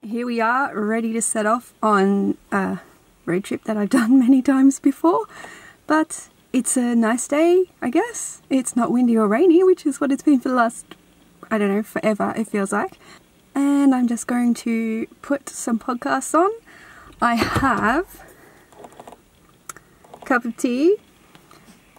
here we are, ready to set off on a road trip that I've done many times before, but it's a nice day, I guess. It's not windy or rainy, which is what it's been for the last, I don't know, forever it feels like. And I'm just going to put some podcasts on. I have a cup of tea,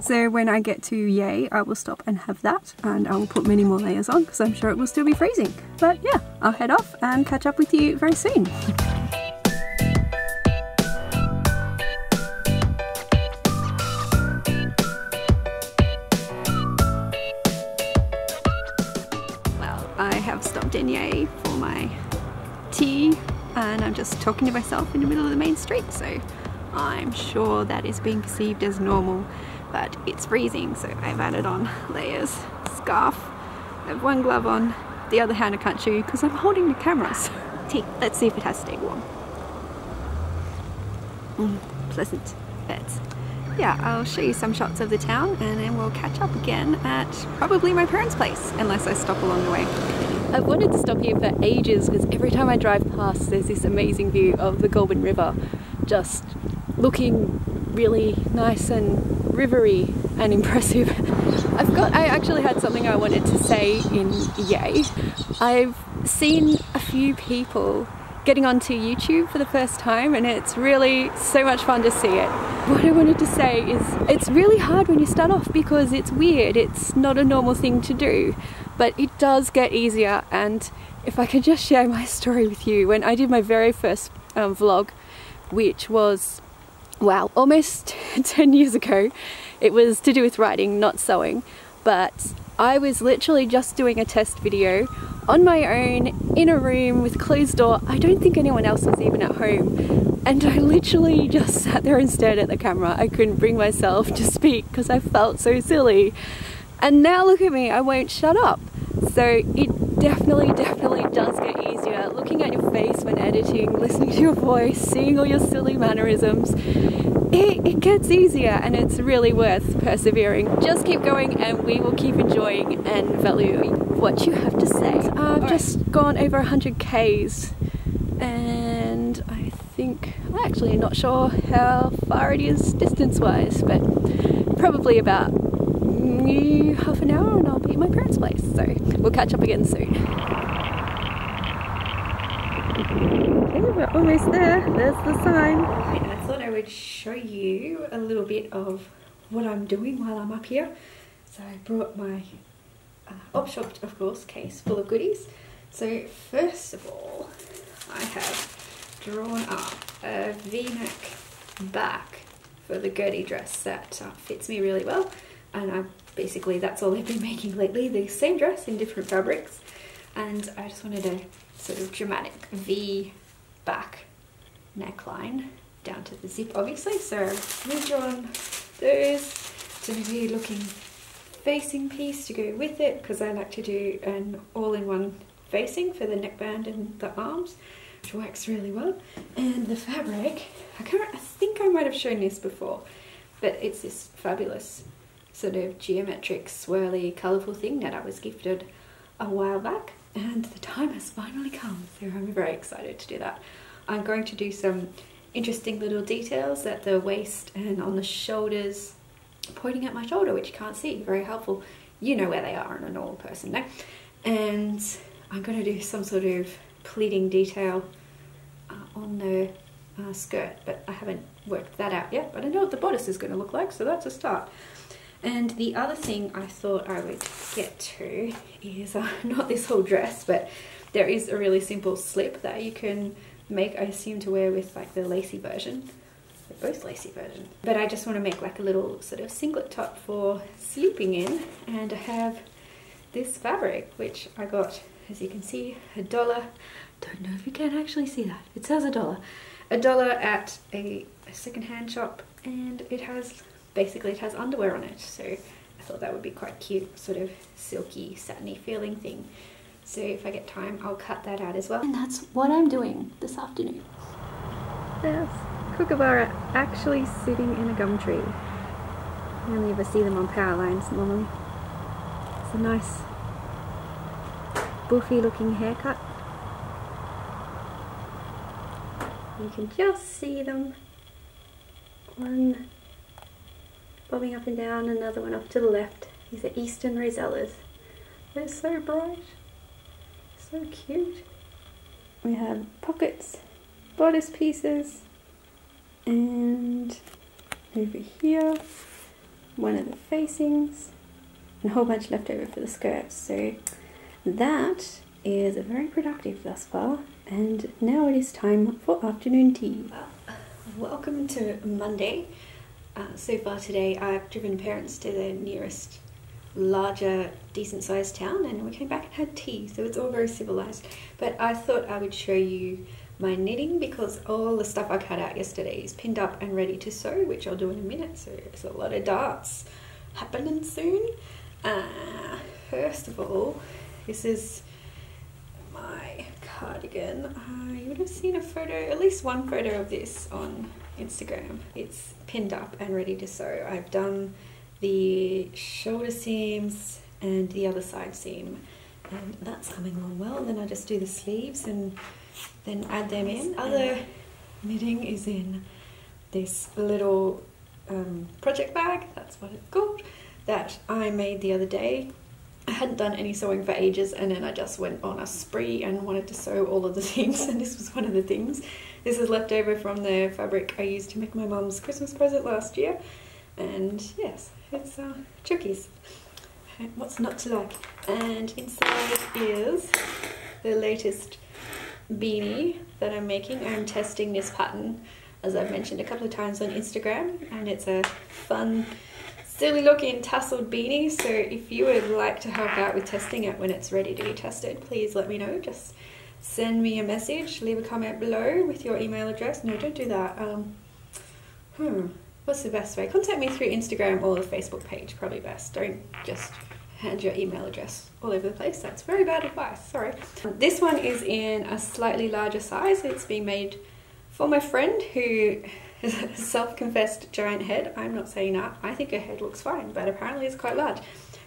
so when I get to Yay, I will stop and have that, and I will put many more layers on because I'm sure it will still be freezing. But yeah, I'll head off and catch up with you very soon. Well, I have stopped in Yay for my tea, and I'm just talking to myself in the middle of the main street, so I'm sure that is being perceived as normal. But it's freezing, so I've added on layers, scarf, I have one glove on, the other hand I can't show you because I'm holding the camera. So let's see if it has stayed warm. Pleasant. But yeah, I'll show you some shots of the town and then we'll catch up again at probably my parents' place, unless I stop along the way. I've wanted to stop here for ages because every time I drive past there's this amazing view of the Goulburn River, just looking really nice and rivery and impressive. I actually had something I wanted to say in Yay. I've seen a few people getting onto YouTube for the first time and it's really so much fun to see it. What I wanted to say is it's really hard when you start off because it's weird, it's not a normal thing to do, but it does get easier. And if I could just share my story with you, when I did my very first vlog, which was, wow, almost 10 years ago. It was to do with writing, not sewing, but I was literally just doing a test video on my own in a room with closed door. I don't think anyone else was even at home, and I literally just sat there and stared at the camera. I couldn't bring myself to speak because I felt so silly. And now look at me, I won't shut up. So it definitely does get easier. Looking at your face when editing, listening to your voice, seeing all your silly mannerisms, it gets easier and it's really worth persevering. Just keep going and we will keep enjoying and valuing what you have to say. I've just gone over 100 Ks and I think, I'm actually not sure how far it is distance-wise, but probably about half an hour and I'll be at my parents' place. So we'll catch up again soon. Okay, we're almost there. There's the sign. And I thought I would show you a little bit of what I'm doing while I'm up here. So I brought my op-shop, of course, case full of goodies. So first of all, I have drawn up a V-neck back for the Gertie dress that fits me really well. And basically that's all I've been making lately, the same dress in different fabrics. And I just wanted a sort of dramatic V back neckline down to the zip, obviously. So I've redrawn those to maybe looking facing piece to go with it, because I like to do an all-in-one facing for the neckband and the arms, which works really well. And the fabric, I think I might have shown this before, but it's this fabulous sort of geometric, swirly, colourful thing that I was gifted a while back, and the time has finally come, so I'm very excited to do that. I'm going to do some interesting little details at the waist and on the shoulders, pointing at my shoulder, which you can't see, very helpful. You know where they are on a normal person, no? And I'm going to do some sort of pleating detail on the skirt, but I haven't worked that out yet, but I know what the bodice is going to look like, so that's a start. And the other thing I thought I would get to is not this whole dress, but there is a really simple slip that you can make, I assume, to wear with like the lacy version. They're both lacy version. But I just want to make like a little sort of singlet top for sleeping in, and I have this fabric which I got, as you can see, $1. Don't know if you can actually see that. It says $1. $1 at a secondhand shop, and it has, basically it has underwear on it, so I thought that would be quite cute, sort of silky, satiny feeling thing. So if I get time, I'll cut that out as well. And that's what I'm doing this afternoon. There's kookaburra actually sitting in a gum tree. You only ever see them on power lines normally. It's a nice buffy looking haircut. You can just see them. One bobbing up and down, another one off to the left. These are eastern rosellas. They're so bright, so cute. We have pockets, bodice pieces, and over here, one of the facings, and a whole bunch left over for the skirts. So that is very productive thus far, and now it is time for afternoon tea. Welcome to Monday. So far today I've driven parents to the nearest larger decent sized town, and we came back and had tea, so it's all very civilized. But I thought I would show you my knitting, because all the stuff I cut out yesterday is pinned up and ready to sew, which I'll do in a minute. So there's a lot of darts happening soon. First of all, this is my cardigan. You would have seen a photo, at least one photo of this on Instagram. It's pinned up and ready to sew. I've done the shoulder seams and the other side seam, and that's coming along well. Then I just do the sleeves and then add them in. Other knitting is in this little project bag, that's what it's called, that I made the other day. I hadn't done any sewing for ages, and then I just went on a spree and wanted to sew all of the things, and this was one of the things. This is left over from the fabric I used to make my mum's Christmas present last year, and yes, it's chookies. What's not to like? And inside is the latest beanie that I'm making. I'm testing this pattern, as I've mentioned a couple of times on Instagram, and it's a fun, silly looking tasseled beanie. So if you would like to help out with testing it when it's ready to be tested, please let me know. Just send me a message, leave a comment below with your email address. No, don't do that. What's the best way? Contact me through Instagram or the Facebook page, probably best. Don't just hand your email address all over the place. That's very bad advice, sorry. This one is in a slightly larger size. It's being made for my friend who has a self-confessed giant head. I'm not saying that. I think her head looks fine, but apparently it's quite large.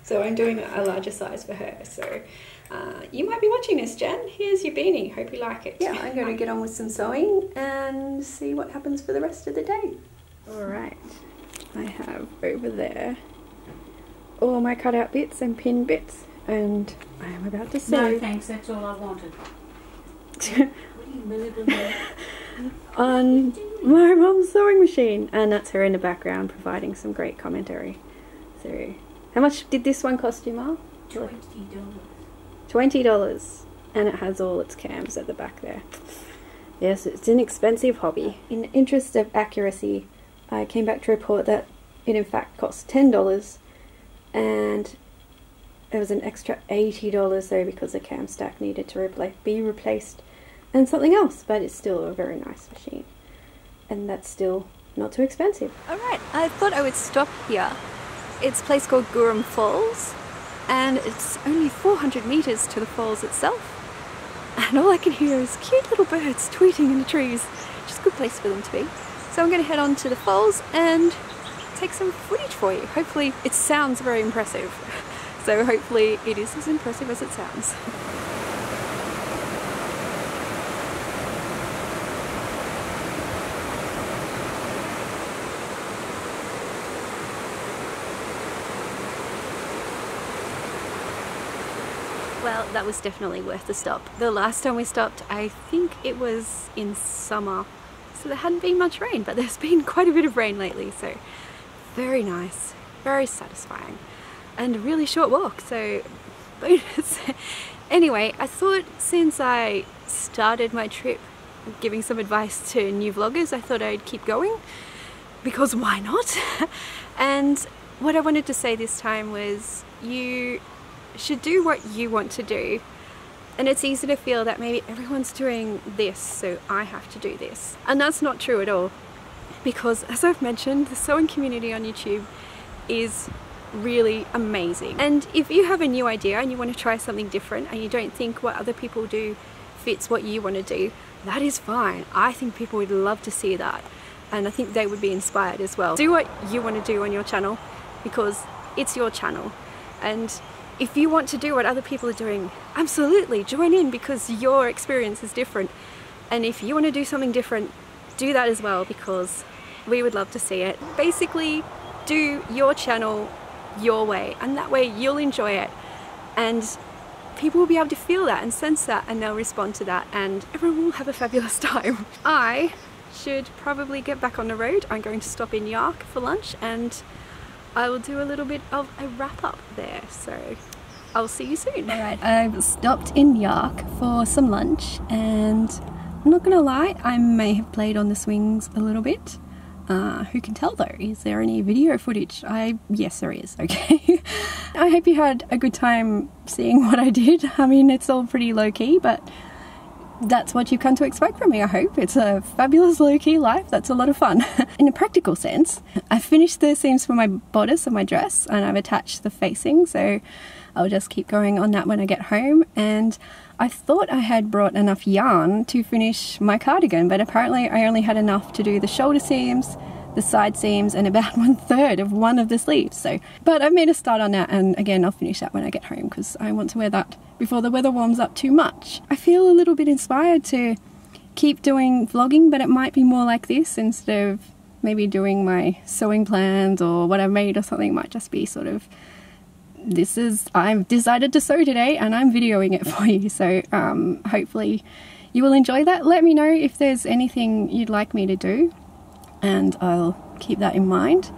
So I'm doing a larger size for her. So you might be watching this, Jen. Here's your beanie. Hope you like it. Yeah, I'm going to get on with some sewing and see what happens for the rest of the day. Alright, I have over there all my cutout bits and pin bits, and I am about to sew. No thanks, that's all I wanted. On my mum's sewing machine, and that's her in the background providing some great commentary. So, how much did this one cost you, Ma? $20. $20, and it has all its cams at the back there. Yes, it's an expensive hobby. In the interest of accuracy, I came back to report that it in fact cost $10, and there was an extra $80 though because the cam stack needed to be replaced and something else, but it's still a very nice machine, and that's still not too expensive. Alright, I thought I would stop here. It's a place called Gorham Falls, and it's only 400 meters to the falls itself, and all I can hear is cute little birds tweeting in the trees. Just a good place for them to be. So I'm going to head on to the falls and take some footage for you. Hopefully it sounds very impressive. So hopefully it is as impressive as it sounds. Well, that was definitely worth the stop. The last time we stopped, I think it was in summer. So there hadn't been much rain, but there's been quite a bit of rain lately, so very nice, very satisfying, and a really short walk, so bonus. Anyway, I thought since I started my trip giving some advice to new vloggers, I thought I'd keep going, because why not? And what I wanted to say this time was you should do what you want to do. And it's easy to feel that maybe everyone's doing this, so I have to do this. And that's not true at all. Because as I've mentioned, the sewing community on YouTube is really amazing. And if you have a new idea and you want to try something different and you don't think what other people do fits what you want to do, that is fine. I think people would love to see that. And I think they would be inspired as well. Do what you want to do on your channel, because it's your channel. And if you want to do what other people are doing, absolutely join in, because your experience is different. And if you want to do something different, do that as well, because we would love to see it. Basically, do your channel your way, and that way you'll enjoy it, and people will be able to feel that and sense that, and they'll respond to that, and everyone will have a fabulous time. I should probably get back on the road. I'm going to stop in Yark for lunch, and I will do a little bit of a wrap up there, so I'll see you soon. Alright, I've stopped in Yark for some lunch, and I'm not gonna lie, I may have played on the swings a little bit. Who can tell though? Is there any video footage? Yes there is, okay. I hope you had a good time seeing what I did. I mean, it's all pretty low-key, but that's what you've come to expect from me, I hope. It's a fabulous low-key life. That's a lot of fun. In a practical sense, I finished the seams for my bodice of my dress, and I've attached the facing, so I'll just keep going on that when I get home. And I thought I had brought enough yarn to finish my cardigan, but apparently I only had enough to do the shoulder seams, the side seams, and about 1/3 of one of the sleeves. So, but I've made a start on that, and again I'll finish that when I get home, because I want to wear that before the weather warms up too much. I feel a little bit inspired to keep doing vlogging, but it might be more like this instead of maybe doing my sewing plans or what I've made or something. It might just be sort of, I've decided to sew today and I'm videoing it for you, so hopefully you will enjoy that. Let me know if there's anything you'd like me to do, and I'll keep that in mind.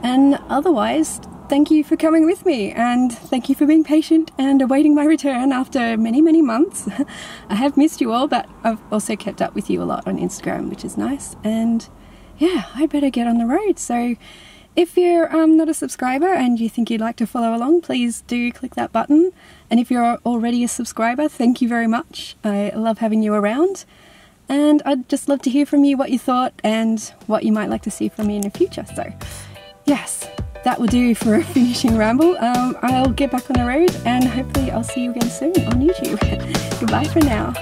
And otherwise, thank you for coming with me, and thank you for being patient and awaiting my return after many months. I have missed you all, but I've also kept up with you a lot on Instagram, which is nice. And yeah, I better get on the road. So if you're not a subscriber and you think you'd like to follow along, please do click that button. And if you're already a subscriber, thank you very much. I love having you around. And I'd just love to hear from you what you thought and what you might like to see from me in the future. So yes, that will do for a finishing ramble. I'll get back on the road, and hopefully I'll see you again soon on YouTube. Goodbye for now.